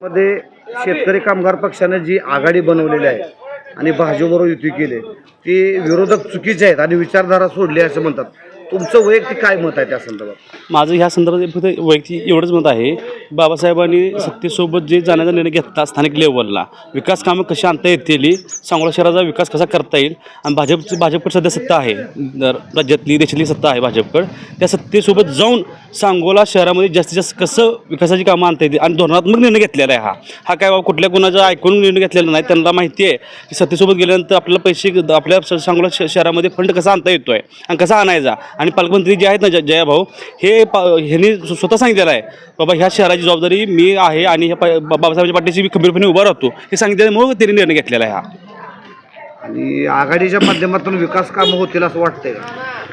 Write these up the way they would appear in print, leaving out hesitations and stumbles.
मध्ये शेतकरी कामगार पक्षाने जी आघाडी बनवलेली आहे आणि भाजपबरोबर युती केली ती विरोधक चुकीचे आहेत आणि विचारधारा सोडली असं म्हणतात. तुमचं वैयक्तिक काय मत आहे त्या संदर्भात? माझं ह्या संदर्भात फक्त वैयक्तिक एवढंच मत आहे, बाबासाहेबांनी सत्तेसोबत जे जाण्याचा निर्णय घेतला स्थानिक लेवलला विकास कामं कशी आणता येतील, सांगोला शहराचा विकास कसा करता येईल आणि भाजपकडे सध्या सत्ता आहे, राज्यातली देशातली सत्ता आहे भाजपकडे, त्या सत्तेसोबत जाऊन सांगोला शहरामध्ये जास्तीत जास्त कसं विकासाची कामं आणता येतील आणि धोरणात्मक निर्णय घेतलेला आहे. हा काय बाबा कुठल्या कोणाचा ऐकून निर्णय घेतलेला नाही. त्यांना माहिती आहे की सत्तेसोबत गेल्यानंतर आपल्याला पैसे आपल्या सांगोला शहरामध्ये फंड कसा आणता येतो आहे आणि कसा आणायचा. आणि पालकमंत्री जे आहेत ना जयाभाऊ ह्यांनी स्वतः सांगितलेलं आहे बाबा ह्या शहराची जबाबदारी मी आहे आणि ह्या बाबासाहेबांच्या पाठीशी मी खंबीरपणे उभा राहतो हे सांगितल्यामुळे त्यांनी निर्णय घेतलेला आहे. हा आणि आघाडीच्या माध्यमातून विकास कामं होतील असं वाटतंय का?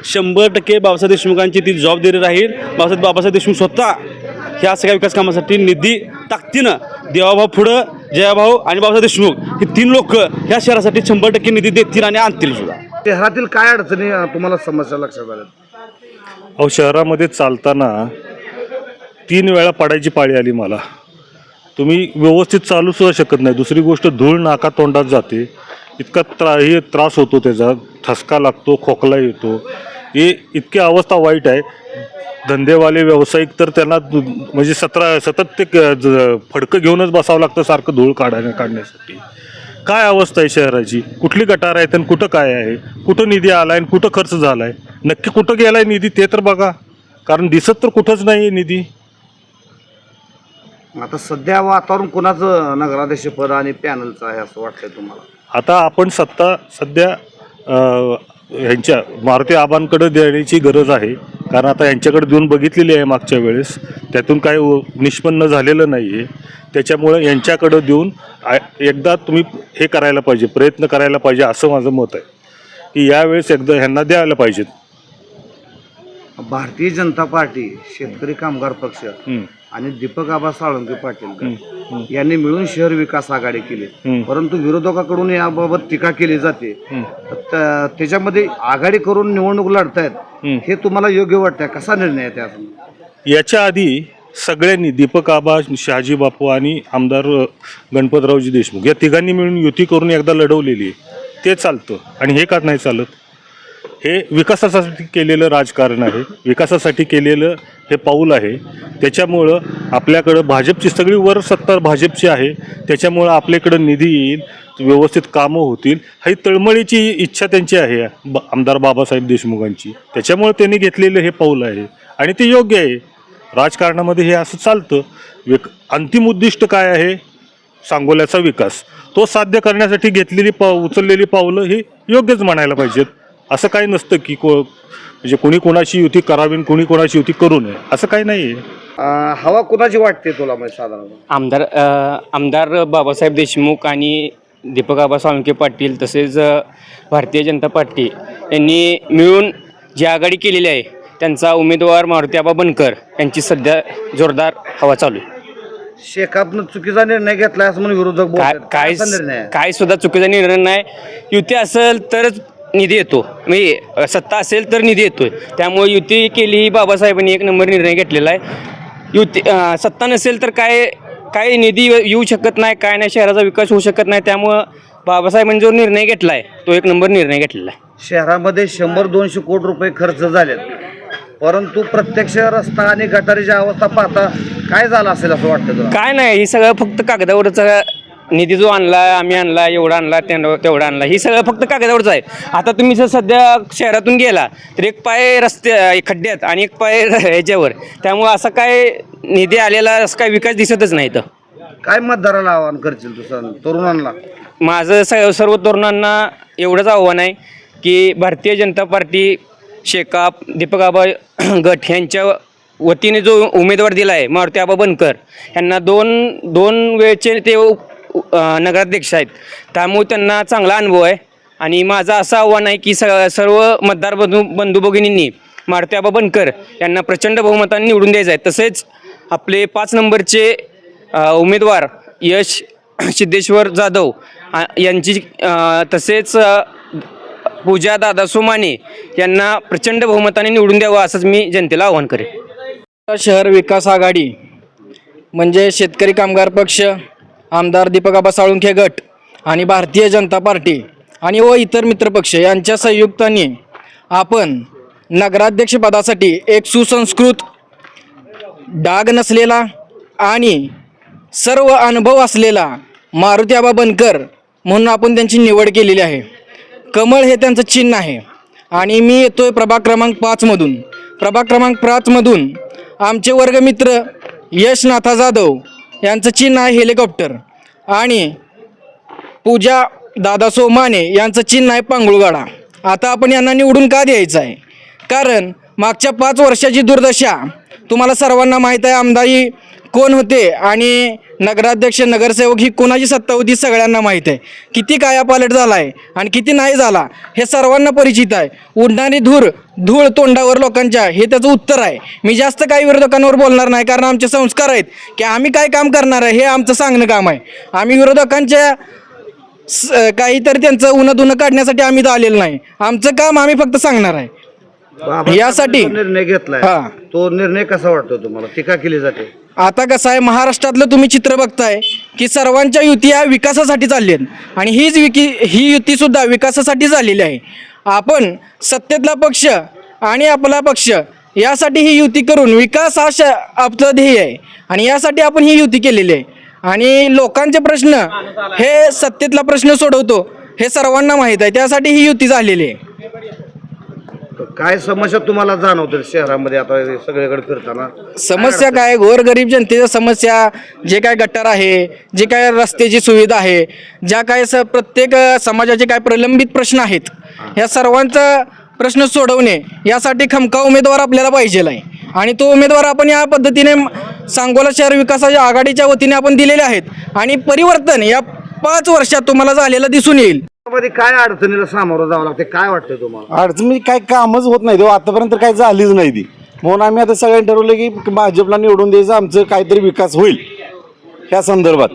100% बाबासाहेब देशमुखांची ती जबाबदारी राहील. बाबासाहेब देशमुख स्वतः ह्या सगळ्या विकास कामासाठी निधी ताकदीनं देवाभाऊ पुढं जयाभाऊ आणि बाबासाहेब देशमुख हे 3 लोक ह्या शहरासाठी 100% निधी देतील आणि आणतील सुद्धा. शहरातील काय अडचणी तुम्हाला समस्या लक्षात आल्या? अहो, शहरामध्ये चालताना 3 वेळा पडायची पाळी आली मला. तुम्ही व्यवस्थित चालू सुद्धा शकत नाही. दुसरी गोष्ट धूळ नाका तोंडात जाते, इतका त्रास होतो, त्याचा ठसका लागतो, खोकला येतो, हे इतकी अवस्था वाईट आहे. धंदेवाले व्यावसायिक तर त्यांना म्हणजे सतत ते फडकं घेऊनच बसावं लागतं सारखं धूळ काढण्यासाठी. काय अवस्था आहे शहराची? कुठली गटार आहेत आणि कुठं काय आहे, कुठं निधी आला आहे आणि कुठं खर्च झाला आहे, नक्की कुठं गेला आहे निधी ते तर बघा, कारण दिसत तर कुठंच नाही आहे निधी. आता सध्या वातावरण कोणाचं नगराध्यक्षपद आणि पॅनलचं आहे असं वाटतंय तुम्हाला? आता आपण सत्ता सध्या ह्यांच्या मारुती आबांकडे देण्याची गरज आहे, कारण आता ह्यांच्याकडे देऊन बघितलेली आहे मागच्या वेळेस, त्यातून काही निष्पन्न झालेलं नाही आहे. त्याच्यामुळं यांच्याकडं देऊन एकदा तुम्ही हे करायला पाहिजे, प्रयत्न करायला पाहिजे असं माझं मत आहे की यावेळेस एकदा ह्यांना द्यायला पाहिजेत. भारतीय जनता पार्टी, शेतकरी कामगार पक्ष आणि दीपक आबा साळुंके पाटील यांनी मिळून शहर विकास आघाडी केली, परंतु विरोधकाकडून याबाबत टीका केली जाते. त्याच्यामध्ये आघाडी करून निवडणूक लढतायत हे तुम्हाला योग्य वाटतंय? कसा निर्णय आहे त्याचा? याच्या आधी सगळ्यांनी दीपक आबा, शहाजी बापू आणि आमदार गणपतरावजी देशमुख या तिघांनी मिळून युती करून एकदा लढवलेली आहे. ते चालतं आणि हे का नाही चालत? हे विकासासाठी केलेलं राजकारण आहे, विकासासाठी केलेलं हे पाऊल आहे. त्याच्यामुळं आपल्याकडं भाजपची सगळी वर सत्ता भाजपची आहे, त्याच्यामुळं आपल्याकडं निधी येईल, व्यवस्थित कामं होतील, ही तळमळीची इच्छा त्यांची आहे आमदार बाबासाहेब देशमुखांची. त्याच्यामुळं त्यांनी घेतलेलं हे पाऊल आहे आणि ते योग्य आहे. राजकारणामध्ये हे असं चालतं. अंतिम उद्दिष्ट काय आहे? सांगोल्याचा विकास. तो साध्य करण्यासाठी घेतलेली उचललेली पावलं ही योग्यच म्हणायला पाहिजेत. असं काही नसतं की म्हणजे कोणी कोणाची युती करावी आणि कोणी कोणाची युती करू नये, असं काही नाही आहे. हवा कुणाची वाटते तुला म्हणजे साधारण? आमदार बाबासाहेब देशमुख आणि दीपक आबा साळुंके पाटील तसेच भारतीय जनता पार्टी यांनी मिळून जी आघाडी केलेली आहे त्यांचा उमेदवार मारुती आबा बनकर यांची सध्या जोरदार हवा चालू आहे. शेकापनं चुकीचा निर्णय घेतलाय असं म्हणून विरोधक बोलतात. काय कसा निर्णय आहे? काय सुद्धा चुकीचा निर्णय नाही. युती असेल तरच निधी येतो, म्हणजे सत्ता असेल तर निधी येतोय. त्यामुळे युती केली ही बाबासाहेबांनी 1 नंबर निर्णय घेतलेला आहे. युती सत्ता नसेल तर काय निधी येऊ शकत नाही, काय नाही, शहराचा विकास होऊ शकत नाही. त्यामुळं बाबासाहेबांनी जो निर्णय घेतला आहे तो 1 नंबर निर्णय घेतलेला आहे. शहरामध्ये 100-200 कोटी रुपये खर्च झालेत, परंतु प्रत्यक्ष रस्ता आणि गटारीची अवस्था पाहता काय झालं असेल असं वाटतं तुला? काय नाही, हे सगळं फक्त कागदावरचा निधी जो आणला, आम्ही आणला, एवढा आणला, तेवढा आणला, ही सगळं फक्त कागदावरचं आहे. आता तुम्ही जर सध्या शहरातून गेला तर एक पाय खड्ड्यात आणि एक पाय ह्याच्यावर, त्यामुळं असं काय निधी आलेला असं काय विकास दिसतच नाही. तर काय मतदाराला आवाहन करशील तू तरुणांना? माझं सर्व तरुणांना एवढंच आव्हान आहे की भारतीय जनता पार्टी, शेकाप, दीपक आबा गट यांच्या वतीने जो उमेदवार दिला आहे मारुती आबा बनकर यांना दोन वेळचे ते नगराध्यक्ष आहेत, त्यामुळे त्यांना चांगला अनुभव आहे. आणि माझं असं आव्हान आहे की सर्व मतदार बंधू भगिनींनी मारुती आबा बनकर यांना प्रचंड बहुमताने निवडून द्यायचं आहे. तसेच आपले 5 नंबरचे उमेदवार यश सिद्धेश्वर जाधव यांची तसेच पूजा दादा सोमाने यांना प्रचंड बहुमताने निवडून द्यावं असंच मी जनतेला आवाहन करेन. शहर विकास आघाडी म्हणजे शेतकरी कामगार पक्ष, आमदार दीपक आबा साळुंखे गट आणि भारतीय जनता पार्टी आणि व इतर मित्रपक्ष यांच्या संयुक्ताने आपण नगराध्यक्षपदासाठी एक सुसंस्कृत, डाग नसलेला आणि सर्व अनुभव असलेला मारुती आबा बनकर म्हणून आपण त्यांची निवड केलेली आहे. कमळ हे त्यांचं चिन्ह आहे आणि मी येतोय प्रभाग क्रमांक 5मधून. प्रभाग क्रमांक 5मधून आमचे वर्गमित्र यशनाथा जाधव यांचं चिन्ह आहे हेलिकॉप्टर आणि पूजा दादा सोमाने यांचं चिन्ह आहे पांगुळगाडा. आता आपण यांना निवडून का द्यायचं आहे? कारण मागच्या 5 वर्षाची दुर्दशा तुम्हाला सर्वांना माहीत आहे. आमदारी कोण होते आणि नगराध्यक्ष, नगरसेवक ही कोणाची सत्ता होती सगळ्यांना माहीत आहे. किती कायापालट झाला आहे आणि किती नाही झाला हे सर्वांना परिचित आहे. उडणारी धूळ तोंडावर लोकांच्या, हे त्याचं उत्तर आहे. मी जास्त काही विरोधकांवर बोलणार नाही, कारण आमचे संस्कार आहेत की आम्ही काय काम करणार आहे हे आमचं सांगणं काम आहे. आम्ही विरोधकांच्या काहीतरी त्यांचं उन्हा काढण्यासाठी आम्ही तर आलेलं नाही. आमचं काम आम्ही फक्त सांगणार आहे. यासाठी निर्णय घेतलाय, तो निर्णय कसा वाटतो तुम्हाला? टीका केली जाते. आता कसं आहे, महाराष्ट्रातलं तुम्ही चित्र बघताय की सर्वांच्या युती या विकासासाठी चालली आहेत आणि ही युतीसुद्धा विकासासाठी झालेली आहे. आपण सत्तेतला पक्ष आणि आपला पक्ष यासाठी ही युती करून विकास हा आपलं ध्येय आहे आणि यासाठी आपण ही युती केलेली आहे. आणि लोकांचे प्रश्न हे सत्तेतला प्रश्न सोडवतो हे सर्वांना माहीत आहे. त्यासाठी ही युती झालेली आहे. काय समस्या तुम्हाला जाणवतात शहरामध्ये आता सगळीकडे फिरताना? समस्या काय, गोरगरीब जनतेच्या समस्या, जे काय गटार आहे, जे काय रस्त्याची सुविधा आहे, ज्या काय प्रत्येक समाजाचे काय प्रलंबित प्रश्न आहेत, ह्या सर्वांचा प्रश्न सोडवणे यासाठी खमका उमेदवार आपल्याला पाहिजे आहे. आणि तो उमेदवार आपण या पद्धतीने सांगोला शहर विकासाच्या आघाडीच्या वतीने आपण दिलेले आहेत आणि परिवर्तन या 5 वर्षात तुम्हाला झालेलं दिसून येईल. मध्ये काय अडचणीला सामोरं जावं लागते, काय वाटतं तुम्हाला? अडचण म्हणजे काय कामच होत नाही, तेव्हा आतापर्यंत काय झालीच नाही ती. म्हणून आम्ही आता सगळ्यांनी ठरवलं की भाजपला निवडून द्यायचं, आमचं काहीतरी विकास होईल ह्या संदर्भात.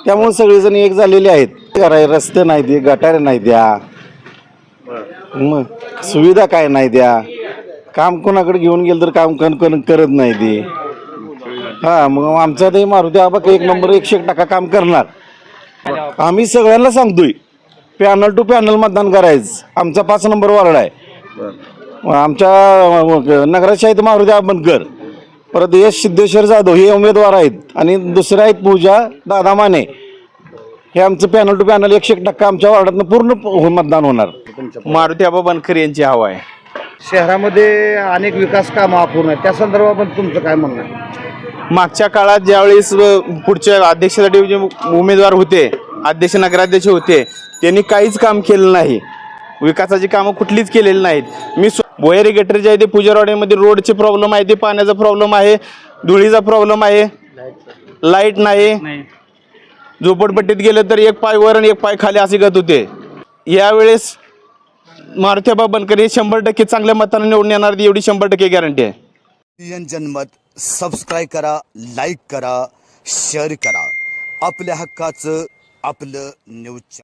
त्यामुळे सगळेजण एक झालेले आहेत. रस्ते नाही दे, गटारे नाही द्या, मग सुविधा काय नाही द्या, काम कोणाकडे घेऊन गेलं तर काम करत नाही ते. हां, मग आमचा ते मारुती आबा 1 नंबर 100% काम करणार. आम्ही सगळ्यांना सांगतोय पॅनल टू पॅनल मतदान करायचं. आमचा 5 नंबर वार्ड आहे. आमच्या नगराध्यक्ष आहेत मारुती आबा बनकर, परत यश सिद्धेश्वर जाधव हे उमेदवार आहेत आणि दुसरे आहेत पूजा दादा माने. हे आमचं पॅनल टू पॅनल 100% आमच्या वार्डातनं पूर्ण मतदान होणार. मारुती आबा बनकर यांची हवा आहे. शहरामध्ये अनेक विकास कामं अपूर्ण आहेत, त्या संदर्भात तुमचं काय म्हणणं आहे? मागच्या काळात ज्यावेळेस पुढच्या अध्यक्षासाठी जे उमेदवार होते, अध्यक्ष नगराध्यक्ष होते, त्यांनी काहीच काम केलं नाही. विकासाची कामं कुठलीच केलेली नाहीत. मी भोयरी गटर जे आहे ते पूजारवाड्यामध्ये रोडचे प्रॉब्लेम आहे, ते पाण्याचा प्रॉब्लेम आहे, धुळीचा प्रॉब्लेम आहे, लाईट नाही. झोपडपट्टीत गेलं तर एक पाय वर आणि एक पाय खाली असे गत होते. यावेळेस मारुती आबा बनकर हे 100% चांगल्या मताने निवडून येणार, एवढी 100% गॅरंटी आहे. जनमत सबस्क्राईब करा, लाईक करा, शेअर करा. आपल्या हक्काचं आपलं न्यूज.